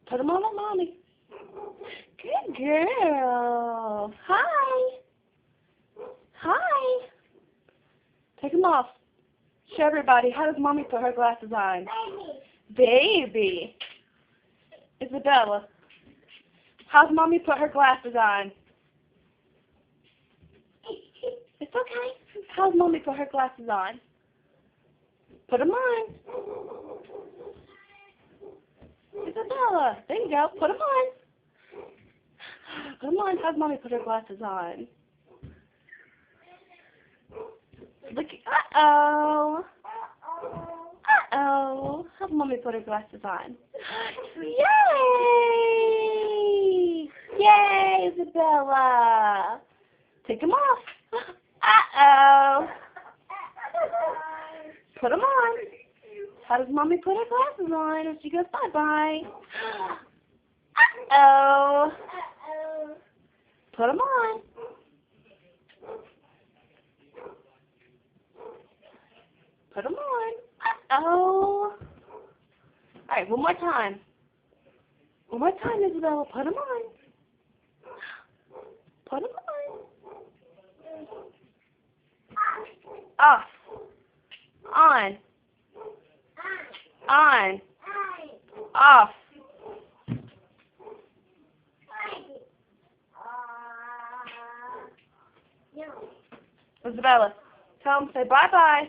Put them on mommy. Good girl. Hi. Hi. Take them off. Show everybody. How does mommy put her glasses on? Baby. Isabella. How's mommy put her glasses on? It's okay. How's mommy put her glasses on? Put them on. Isabella. There you go. Put them on. Put them on. How's mommy put her glasses on? Look. Uh-oh. Uh-oh. How's mommy put her glasses on? Yay! Yay, Isabella. Take them off. Uh-oh. Put them on. How does mommy put her glasses on when she goes bye-bye? Uh-oh. Put them on. Put them on. Uh-oh. All right, one more time. One more time, Isabella. Put them on. Put them on. Off. On. On. Off. Isabella, tell them, say bye-bye.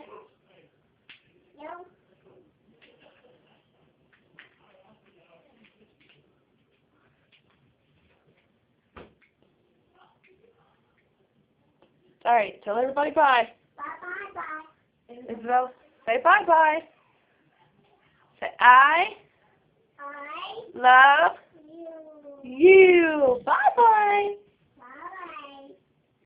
All right, tell everybody bye. Bye. Isabella, say bye-bye. Say I love You. you. Bye.